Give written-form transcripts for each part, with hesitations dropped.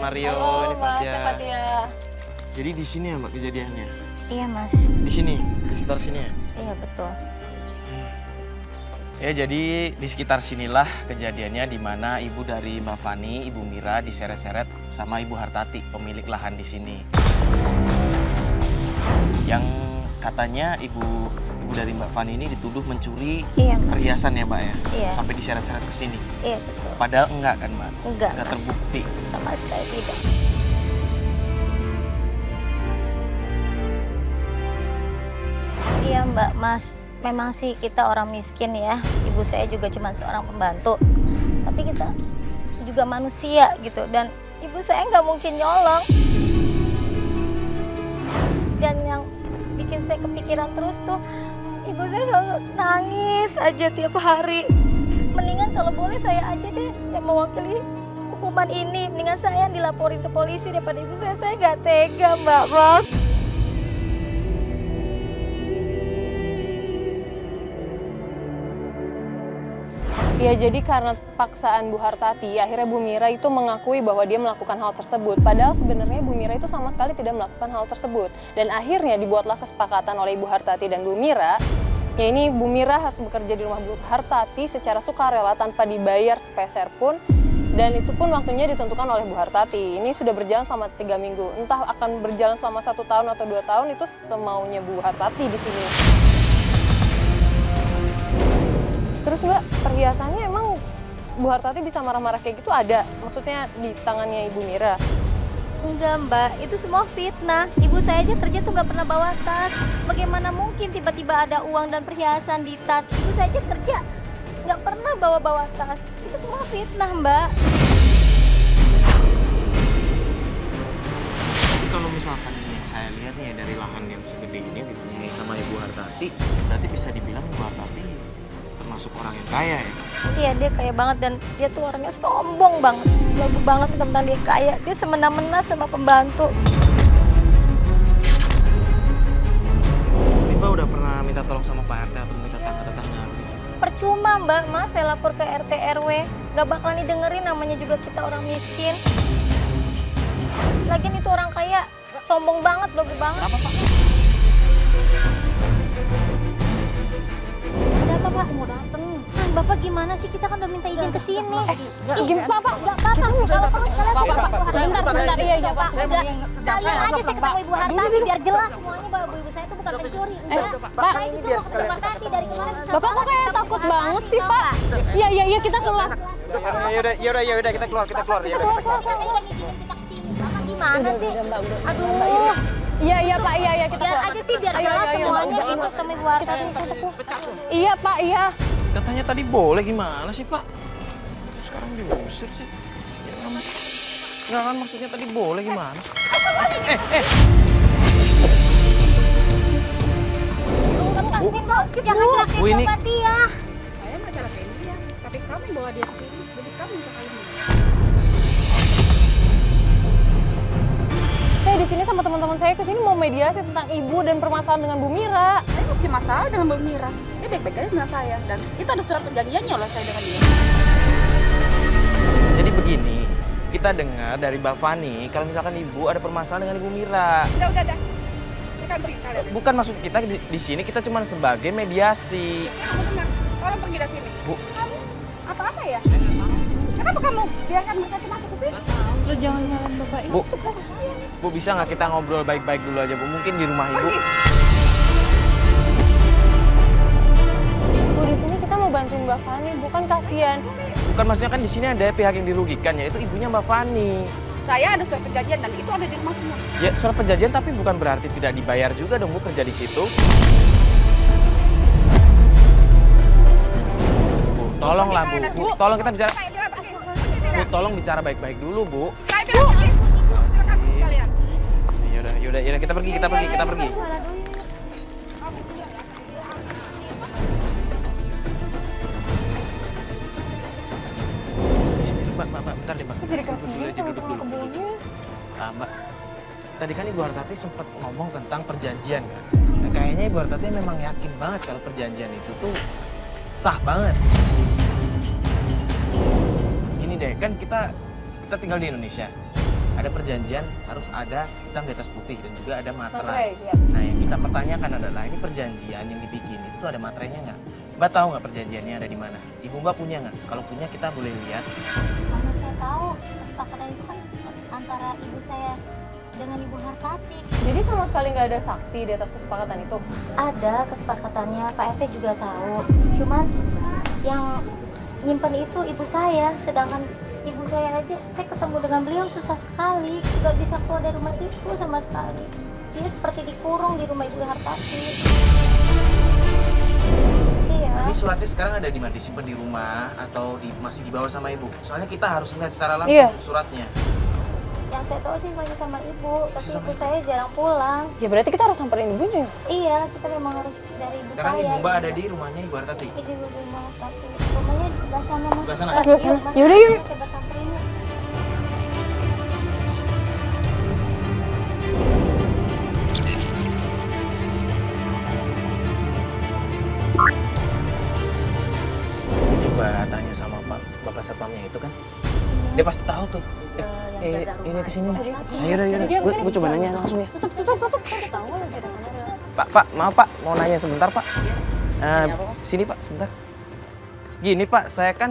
Mario, Halo, ini Mas, Fatia. saya Fatia. Jadi di sini ya Mbak kejadiannya? Iya, Mas. Di sini, di sekitar sini ya? Iya, betul. Ya, jadi di sekitar sinilah kejadiannya di mana ibu dari Mbak Fani, Ibu Mira diseret-seret sama Ibu Hartati, pemilik lahan di sini. Yang katanya ibu dari Mbak Fani ini dituduh mencuri Iya, Mas. perhiasan ya Mbak ya? Iya. Sampai diseret-seret ke sini. Iya, betul. Padahal enggak kan Mbak? Enggak, Mas. terbukti. Sama sekali tidak. Iya, Mbak, Mas. Memang sih kita orang miskin ya. Ibu saya juga cuma seorang pembantu. Tapi kita juga manusia gitu. Dan ibu saya nggak mungkin nyolong. Dan yang bikin saya kepikiran terus tuh, ibu saya selalu nangis aja tiap hari. Mendingan kalau boleh saya aja deh yang mewakili hukuman ini. Mendingan saya yang dilaporin ke polisi daripada ibu saya nggak tega, Mbak Mas. Ya, jadi karena paksaan Bu Hartati, akhirnya Bu Mira itu mengakui bahwa dia melakukan hal tersebut. Padahal sebenarnya Bu Mira itu sama sekali tidak melakukan hal tersebut. Dan akhirnya dibuatlah kesepakatan oleh Ibu Hartati dan Bu Mira. Ya, ini Bu Mira harus bekerja di rumah Bu Hartati secara sukarela tanpa dibayar sepeser pun. Dan itu pun waktunya ditentukan oleh Bu Hartati. Ini sudah berjalan selama 3 minggu. Entah akan berjalan selama 1 tahun atau 2 tahun, itu semaunya Bu Hartati di sini. Terus Mbak, perhiasannya emang Bu Hartati bisa marah-marah kayak gitu ada? Maksudnya di tangannya Ibu Mira? Enggak, Mbak, itu semua fitnah. Ibu saya aja kerja tuh nggak pernah bawa tas. Bagaimana mungkin tiba-tiba ada uang dan perhiasan di tas? Ibu saya aja kerja nggak pernah bawa-bawa tas. Itu semua fitnah, Mbak. Tapi kalau misalkan ini yang saya lihat nih dari lahan yang segede ini dipunyai sama Ibu Hartati, berarti bisa dibilang Ibu Hartati termasuk orang yang kaya ya? Iya, dia kaya banget dan dia tuh orangnya sombong banget. Lagu banget tentang dia kaya. Dia semena-mena sama pembantu. Mbak udah pernah minta tolong sama Pak RT atau minta tetangga-tetangga? Percuma, Mbak, Mas, saya lapor ke RT RW. Gak bakalan didengerin, namanya juga kita orang miskin. Lagian itu orang kaya, sombong banget, bego banget. Kenapa Pak? Ada apa, Pak? Mau dateng. Bapak gimana sih? Kita kan udah minta izin ke sini. Gimana Pak? Enggak apa-apa, kalau perlu sekalian Pak, saya Pak, ketemu sebentar, iya, Pak. Kalian aja saya ketemu Ibu Hartati biar jelas semuanya bahwa ibu saya itu bukan pencuri. Pak. Saya itu mau ketemu Ibu Hartati dari kemarin. Bapak kok kayak takut banget sih, Pak? Iya, kita keluar. Yaudah, kita keluar. Keluar, saya lagi izinin kita ke sini. Bapak gimana sih? Aduh. Iya, Pak, iya, kita Biar keluar. aja sih, biar jelas semuanya itu ketemu Ibu Hartati. Iya, Pak, iya. Katanya tadi boleh, gimana sih Pak? Sekarang diusir sih. Ya, nggak kan maksudnya tadi boleh gimana? Lepasin, Dok. Jangan Bu, celakain ini- Bapak dia. Saya nggak celakain dia, tapi kamu bawa dia ke sini, jadi kamu yang celakain dia. Saya di sini sama teman-teman saya ke sini mau mediasi tentang ibu dan permasalahan dengan Bu Mira. Saya nggak punya masalah dengan Mbak Mira. Dia baik-baik aja dengan saya, dan itu ada surat perjanjiannya oleh saya dengan dia. Jadi begini, kita dengar dari Mbak Fani kalau misalkan Ibu ada permasalahan dengan Ibu Mira. Udah. Saya akan pergi kalian. Bukan maksud kita di sini kita cuma sebagai mediasi. Kamu dengar, tolong pergi dari sini. Bu. Kamu apa ya? Kenapa kamu biarkan mereka itu masuk ke sini? Lo jangan nyalain Bapak Bu, Bu bisa nggak kita ngobrol baik-baik dulu aja Bu? Mungkin di rumah Ibu. Bu, di sini kita mau bantuin Mbak Fani, bukan kasihan. Bukan maksudnya kan di sini ada pihak yang dirugikan, yaitu ibunya Mbak Fani. Saya ada surat perjanjian dan itu ada di rumah semua. Ya surat perjanjian tapi bukan berarti tidak dibayar juga dong Bu kerja di situ. Bu, tolonglah Bu. Bu, tolong kita bicara. Bu, tolong bicara baik-baik dulu Bu. Saya bilang pergi. Silakan pergi kalian. Yaudah, kita pergi. Sini, Mbak, bentar deh Mbak. Aku jadi kasihan Duduk sama dulu, tukang duduk. kebunnya. Mbak, tadi kan Ibu Hartati sempat ngomong tentang perjanjian kan. Nah, kayaknya Ibu Hartati memang yakin banget kalau perjanjian itu tuh sah banget. Gini deh, kan kita tinggal di Indonesia. ada perjanjian harus ada hitam di atas putih dan juga ada materai. Materai, ya. Nah, yang kita pertanyakan adalah ini perjanjian yang dibikin itu tuh ada materainya nggak? Mbak tahu nggak perjanjiannya ada di mana? Ibu Mbak punya nggak? Kalau punya kita boleh lihat. Mana saya tahu kesepakatan itu kan antara ibu saya dengan Ibu Hartati. Jadi sama sekali nggak ada saksi di atas kesepakatan itu? Ada kesepakatannya, Pak RT juga tahu. Cuman yang nyimpen itu ibu saya, sedangkan ibu saya aja, saya ketemu dengan beliau susah sekali, nggak bisa keluar dari rumah itu sama sekali. Dia seperti dikurung di rumah Ibu Hartati. Iya. Ini suratnya sekarang ada di mana? Disimpan di rumah atau masih dibawa sama ibu? Soalnya kita harus melihat secara langsung Iya. suratnya. Yang saya tahu sih masih sama ibu, tapi Sama ibu ibu. saya jarang pulang. Ya berarti kita harus samperin ibunya. Iya, kita memang harus dari ibu Sekarang saya. ibu Mbak ada di rumahnya Ibu Hartati. Di Ibu Hartati. Rumahnya di sebelah sana, Mas. Sebelah sana? Ah, sebelah sana. Iya, Mas. Yaudah, yuk. Coba samperin yuk. Coba tanya sama Bapak Satpamnya itu kan. Dia pasti tahu tuh. Yang jaga Ini rumah. kesini. Makasih. Yaudah. Dia kesini. Gue coba nanya langsung ya. Tutup. Tahu lagi ada kamera. Pak, maaf Pak, mau nanya sebentar Pak. Sini Pak, sebentar. Gini Pak, saya kan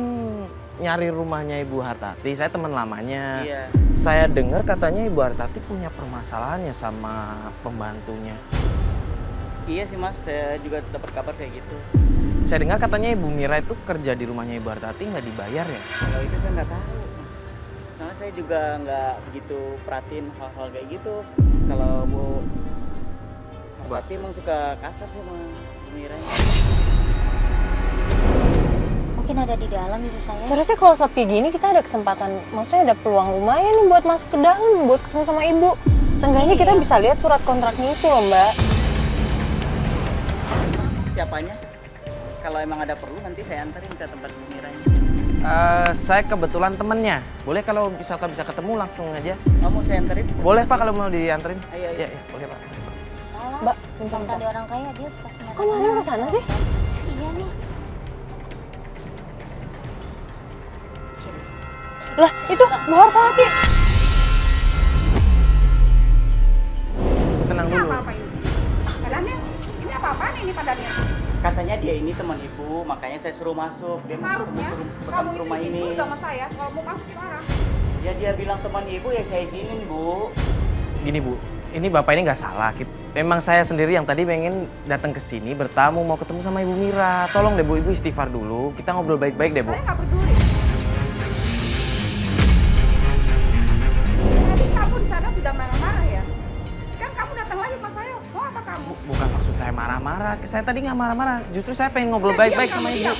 nyari rumahnya Ibu Hartati, saya teman lamanya. Iya. Saya dengar katanya Ibu Hartati punya permasalahannya sama pembantunya. Iya sih mas, saya juga dapat kabar kayak gitu. Saya dengar katanya Ibu Mira itu kerja di rumahnya Ibu Hartati nggak dibayar ya? Kalau itu saya nggak tahu mas. Soalnya saya juga nggak begitu perhatiin hal-hal kayak gitu. Kalau Bu Hartati emang suka kasar sih sama Bu Mira. Mungkin ada di dalam ibu saya. Seharusnya kalau saat kayak gini kita ada kesempatan, maksudnya ada peluang lumayan nih buat masuk ke dalam, buat ketemu sama ibu. Seenggaknya kita bisa lihat surat kontraknya itu loh mbak. Siapanya? Kalau emang ada perlu nanti saya antarin ke tempat Bu Mira. Saya kebetulan temennya. Boleh kalau misalkan bisa ketemu langsung aja? Oh mau saya antarin? Boleh Pak kalau mau dianterin? Ayo. Iya, boleh Pak. Mbak, bentar. Tadi orang kaya dia suka sembarangan. Kok Mario ke sana sih? Iya nih. Lah, itu Bu Hartati. Tenang Ini dulu. apa-apa ini? Padahal ini apa-apaan ini padahal? Katanya dia ini teman ibu, makanya saya suruh masuk. Dia mau Harusnya ketemu kamu ke itu rumah izin ini. dulu sama saya. Kalau mau masuk gimana? Ya dia bilang teman ibu ya saya izinin Bu. Gini Bu, ini Bapak ini nggak salah. Memang saya sendiri yang tadi pengen datang ke sini bertamu mau ketemu sama Ibu Mira. Tolong deh Bu, Ibu istighfar dulu. Kita ngobrol baik-baik deh Bu. Saya nggak peduli. Tadi kamu di sana sudah marah-marah ya? Sekarang kamu datang lagi sama saya. Mau apa kamu? Bukan maksud saya marah-marah. Saya tadi nggak marah-marah. Justru saya pengen ngobrol Udah, baik-baik diam sama kamu, Ibu. diam.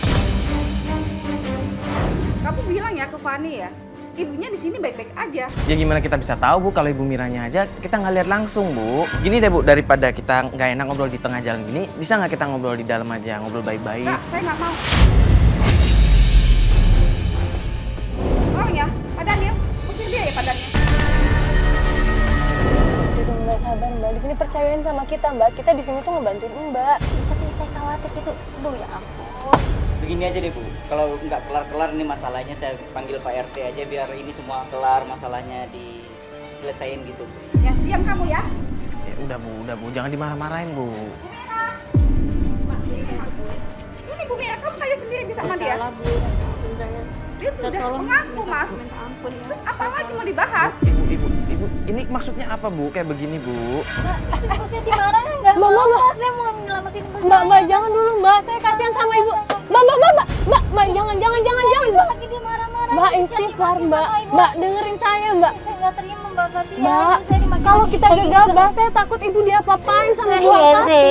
Kamu bilang ya ke Fani ya, ibunya di sini baik-baik aja. Ya gimana kita bisa tahu Bu kalau Ibu Miranya aja kita nggak lihat langsung Bu. Gini deh Bu, daripada kita nggak enak ngobrol di tengah jalan gini, bisa nggak kita ngobrol di dalam aja, ngobrol baik-baik. Enggak, saya nggak mau. Tolong ya, Pak Daniel, usir dia ya Pak Daniel. Aduh mbak, sabar mbak. Di sini percayain sama kita mbak. Kita di sini tuh ngebantuin mbak. Tapi saya khawatir gitu. Aduh ya ampun. Begini aja deh Bu, kalau nggak kelar-kelar nih masalahnya saya panggil Pak RT aja biar ini semua kelar masalahnya diselesain gitu. Ya, diam kamu ya. Ya udah Bu, jangan dimarah-marahin Bu. Ini Bu Mira, kamu tanya sendiri bisa sama dia. Bu. Dia sudah mengaku Mas. Terus apa lagi mau dibahas? Ibu, ini maksudnya apa Bu? Kayak begini Bu. Mbak, ibu saya dimarahin nggak? Mbak, mau, Mbak. Saya mau nyelamatin ibu Mbak, saya. mbak jangan dulu mbak. Saya kasihan sama ibu. Mbak, jangan mbak. Lagi dia marah-marah. Mbak Saya istighfar dimaki mbak. sama ibu. Mbak dengerin saya mbak. Saya nggak terima Mbak Fatia. Mbak, Ibu saya dimaki-maki. kalau kita gegabah saya takut ibu diapa-apain sama Bu Hartati.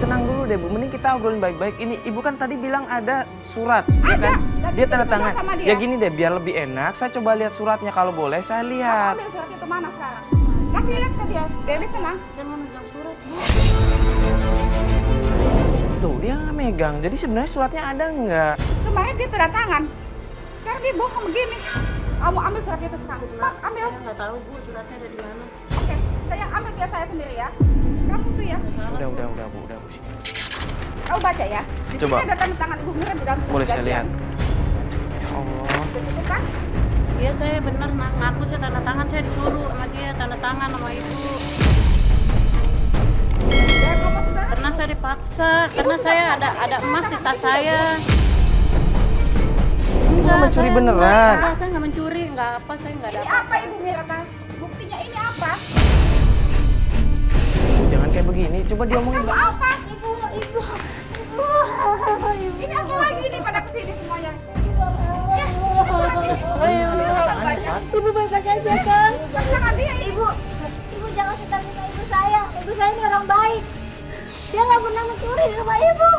Tenang dulu deh Bu, mending kita obrolin baik-baik. Ini Ibu kan tadi bilang ada surat, ya kan? dan Dia itu tanda dipegang tangan. sama dia. Ya gini deh, biar lebih enak. Saya coba lihat suratnya kalau boleh. Saya Kamu lihat. ambil surat itu mana sekarang? Kasih lihat ke dia, biar dia senang. Saya mau megang surat Bu. Tuh dia nggak megang. Jadi sebenarnya suratnya ada nggak? Kemarin dia tanda tangan. Sekarang dia bohong begini. Kamu ambil suratnya itu sekarang. Pak, ambil. Saya nggak tahu Bu suratnya ada di mana. Oke, saya ambil biar saya sendiri ya. Kamu tuh ya. Udah Bu, udah Bu. Kamu baca ya. Di Coba. sini ada tanda tangan Ibu Mira di dalam surat Boleh saya perjanjian. lihat? Ya Allah. Udah cukup kan? Iya saya benar ngaku saya tanda tangan, saya disuruh sama dia tanda tangan sama ibu. Dan Bapak Saudara. Karena saya dipaksa, karena saya ada emas di tas saya. Nggak mencuri saya beneran. Enggak, saya nggak mencuri, nggak apa, saya nggak ada Ini apa Ibu Mira? Buktinya ini apa? Jangan kayak begini, coba diomongin. Kamu apa? Ibu. Ini apa lagi ini pada kesini semuanya? Ibu baik-baik aja kan? Tangan dia ini. Ibu jangan fitnah ibu saya. Ibu saya ini orang baik. Dia nggak pernah mencuri di rumah ibu.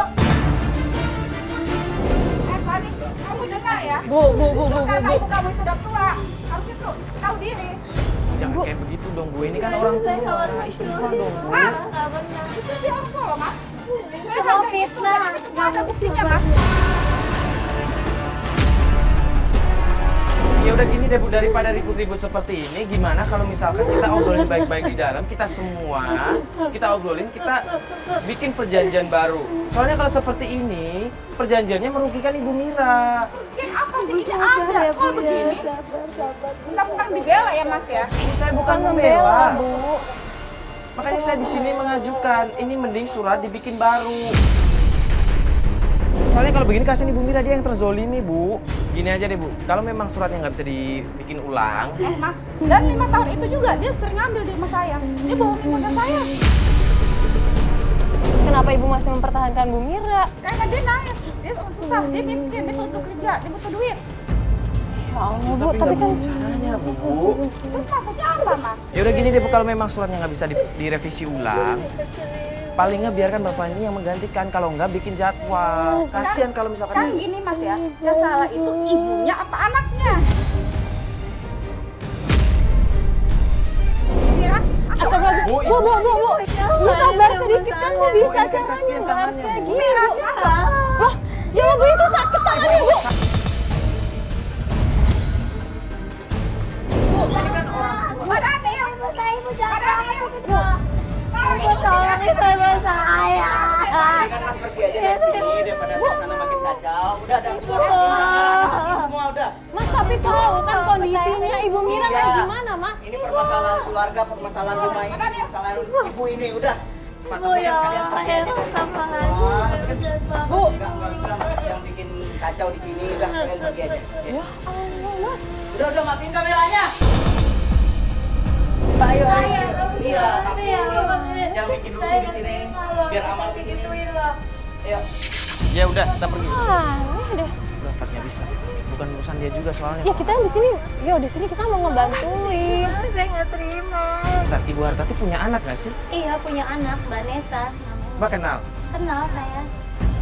Fani, kamu dengar ya? Bu. Karena ibu kamu itu udah tua, harusnya tuh tahu diri. Jangan kayak begitu dong Bu, ini kan orang tua, istighfar dong Bu. Nggak benar. Itu dia orang tua loh, Mas. Saya Semua hargai itu, fitnah. dan itu semua ada buktinya, Mas. Ya udah gini deh Bu, daripada ribut-ribut seperti ini, gimana kalau misalkan kita obrolin baik-baik di dalam, kita semua, kita obrolin, kita bikin perjanjian baru. Soalnya kalau seperti ini, perjanjiannya merugikan Ibu Mira. Mungkin apa sih ini ada? Oh begini. Mentang-mentang dibela ya, Mas ya? Ini saya bukan membela, Bu. Makanya saya di sini mengajukan, ini mending surat dibikin baru. Soalnya kalau begini kasihan Ibu Mira, dia yang terzolimi Bu. Gini aja deh Bu, kalau memang suratnya nggak bisa dibikin ulang, Mas, dan 5 tahun itu juga dia sering ngambil di rumah saya. Dia bohongin keluarga saya. Kenapa ibu masih mempertahankan Bu Mira? Karena dia nangis, dia susah, dia miskin, dia butuh kerja, dia butuh duit. Ya Allah Bu, tapi tapi nggak kan caranya Bu. Terus maksudnya apa, Mas? Ya udah gini deh Bu, kalau memang suratnya nggak bisa direvisi ulang, paling nggak biarkan Bapak ini yang menggantikan, kalau nggak bikin jadwal. Kasihan kalau misalkan Kan gini, Mas ya, yang salah itu ibunya apa anaknya? Mira, Astagfirullahaladzim. Bu, Bu. Bu sabar sedikit kan Bu, bisa Bu, ini kan caranya, kasihan nggak harus tangannya, kayak Bu. gini Bu. Loh, ya Allah Bu, itu sakit tangannya Bu. Ibu saya, ibu jangan. Ibu tolong ibu saya. Mas pergi aja dari sini daripada suasana makin kacau. Udah semua udah. Mas tapi tahu kan kondisinya Ibu Mira kayak gimana Mas? Ini permasalahan keluarga, permasalahan rumah ini, permasalahan ibu ini udah. Ibu ya Allah, sama Bu, Enggak yang bikin kacau di sini, udah kalian pergi aja. ya Allah Mas. Udah matiin kameranya. Ayo. Iya, yang bikin rusuh di sini biar aman di sini. Ayo. ya udah kita pergi. Aneh deh. Udah Fat, nggak bisa. Bukan urusan dia juga soalnya. Ya kita di sini, di sini kita mau ngebantuin. Saya nggak terima. Bentar, Ibu Hartati punya anak nggak sih? Iya punya anak, Mbak Nesa. Mbak kenal? Kenal saya.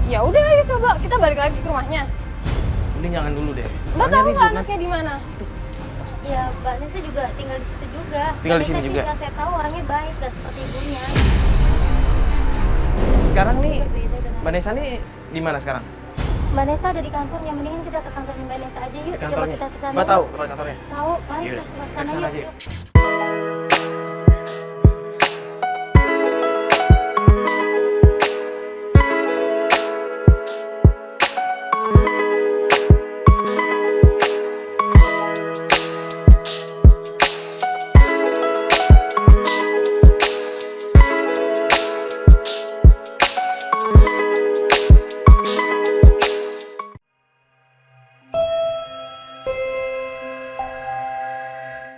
Ya udah ayo coba kita balik lagi ke rumahnya. Mending jangan dulu deh. Mbak Soalnya tahu ribut nggak nanti. anaknya di mana? Ya, Mbak Nesa juga tinggal di situ juga. Tinggal di Tapi sini juga? Yang saya tahu orangnya baik, gak seperti ibunya. Sekarang nih, Berbeda dengan Mbak Nesa nih di mana sekarang? Mbak Nesa ada di kantornya, mendingan kita ke kantor Mbak Nesa aja yuk. Di Coba kantornya? kita ke sana. Mbak tahu tempat kantornya? Tahu, baik Yaudah, kita ke ke sana sana yuk. aja yuk.